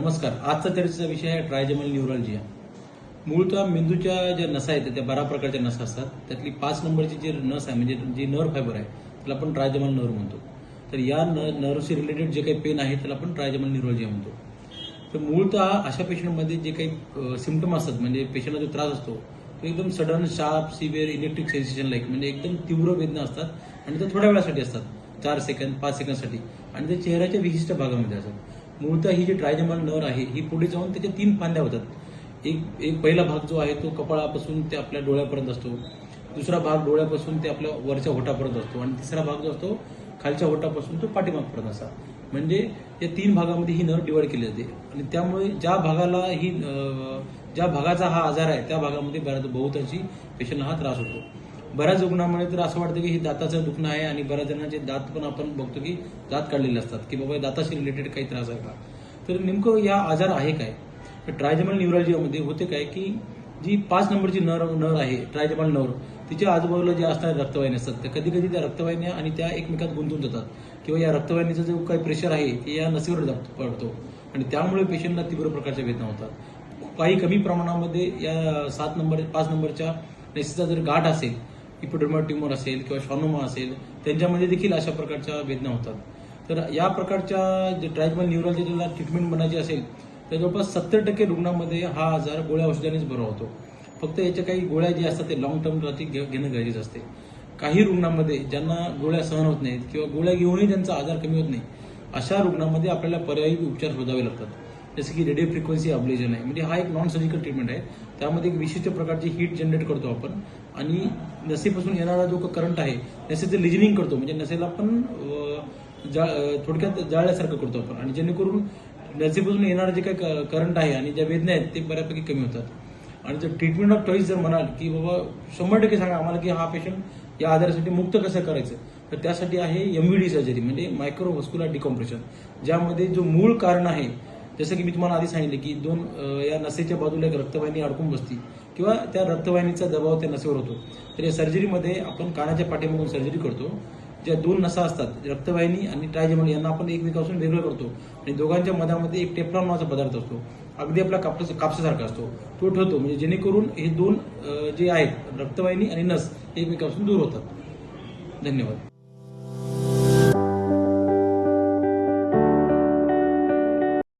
नमस्कार. आजचा चर्चेचा विषय आहे ट्रायजेमल न्यूरॉलजिया. मूळतः मेंदूच्या ज्या नसा आहेत त्या 12 प्रकारच्या नसा असतात. त्यातली 5 नंबरची जी नस आहे म्हणजे जी नर्व फायबर आहे त्याला आपण ट्रायजेमल नर्व म्हणतो. तर या नर्वशी रिलेटेड जे काही पेन आहे त्याला आपण ट्रायजेमल न्यूरॉलजिया म्हणतो. तर मूळतः अशा पेशंटमध्ये जे काही सिम्पटम असतात म्हणजे पेशंटला जो त्रास असतो तो एकदम sudden sharp severe electric sensation like म्हणजे एकदम तीव्र वेदना असतात आणि त्या थोड्या वेळासाठी असतात, 4 सेकंद 5 सेकंदसाठी आणि ते चेहऱ्याच्या विशिष्ट भागामध्ये असतात. मूळतः ही जी ट्रायजेमल नर्व आहे ही पुढे जाऊन त्याच्या 3 फांद्या होतात. एक पहिला भाग जो आहे तो कपाळापासून ते आपल्या डोळ्यापर्यंत असतो, दुसरा भाग डोळ्यापासून ते आपल्या वरच्या होटापर्यंत असतो आणि तिसरा भाग जो असतो खालच्या होटापासून तो पाठीमागपर्यंत असा. म्हणजे या 3 भागामध्ये ही नर्व डिवाइड केली जाते आणि त्यामुळे ज्या भागाचा हा आजार आहे त्या भागामध्ये बहुतांशी पेशंटला हा त्रास होतो. बऱ्याच रुग्णांमध्ये तर असं वाटतं की हे दाताचं दुखणं आहे आणि बऱ्याच जणांचे दात पण आपण बघतो की दात काढलेले असतात की बाबा दाताशी रिलेटेड काही त्रास आहे का. तर नेमकं या आजार आहे काय. तर ट्रायजेमल न्यूरॉलजियामध्ये होते काय की जी 5 नंबरची नर्व आहे ट्रायजेमल नर्व तिच्या आजूबाजूला जे असणारे रक्तवाहिन्या असतात त्या कधी कधी त्या रक्तवाहिन्या आणि त्या एकमेकात गुंतून जातात किंवा या रक्तवाहिनीचा जो काही प्रेशर आहे ते या नसेवर पडतो आणि त्यामुळे पेशंटला तीव्र प्रकारच्या वेदना होतात. काही कमी प्रमाणामध्ये या 5 नंबरच्या नसेचा जर गाठ असेल, इपिडर्मल ट्यूमर असेल किंवा शॉनोमा असेल त्यांच्यामध्ये देखील अशा प्रकारच्या वेदना होतात. तर या प्रकारच्या जे ट्रायजेमल न्यूरॉलजियाला ट्रीटमेंट बनायची असेल तर जवळपास 70% रुग्णांमध्ये हा आजार गोळ्या औषधानेच बरा होतो. फक्त याच्या काही गोळ्या जे असतात ते लॉंग टर्मसाठी घेणं गरजेचं असते. काही रुग्णांमध्ये ज्यांना गोळ्या सहन होत नाहीत किंवा गोळ्या घेऊनही त्यांचा आजार कमी होत नाही अशा रुग्णांमध्ये आपल्याला पर्यायी उपचार शोधावे लागतात. जसे की रेडिओ फ्रिक्वेन्सी अब्लेजन आहे म्हणजे हा एक नॉन सर्जिकल ट्रीटमेंट आहे. त्यामध्ये एक विशिष्ट प्रकारची हीट जनरेट करतो आपण आणि नसेपासून येणारा जो करंट आहे नसेचं लिजनिंग करतो म्हणजे नसेला आपण थोडक्यात जाळल्यासारखं करतो आपण आणि जेणेकरून नसेपासून येणारं जे काही करंट आहे आणि ज्या वेदना आहेत ते बऱ्यापैकी कमी होतात. आणि जर ट्रीटमेंट ऑफ चॉईस जर म्हणाल की बाबा 100% सांगा आम्हाला की हा पेशंट या आजारासाठी मुक्त कसं करायचं तर त्यासाठी आहे MVD सर्जरी म्हणजे मायक्रोव्हस्क्युलर डिकॉम्प्रेशन, ज्यामध्ये जो मूळ कारण आहे जसं की मी तुम्हाला आधी सांगितलं की या नसेच्या बाजूला एक रक्तवाहिनी अडकून बसती किंवा त्या रक्तवाहिनीचा दबाव त्या नसेवर होतो. तर या सर्जरीमध्ये आपण कानाच्या पाठीमागून सर्जरी करतो. ज्या 2 नसा असतात रक्तवाहिनी आणि ट्रायजेमल यांना आपण एकमेकापासून वेगळं करतो आणि दोघांच्या मधामध्ये एक टेफ्लॉन नावाचा पदार्थ असतो, अगदी आपला कापसासारखा असतो, तो ठेवतो म्हणजे जेणेकरून हे 2 जे आहेत रक्तवाहिनी आणि नस एकमेकापासून दूर होतात. धन्यवाद.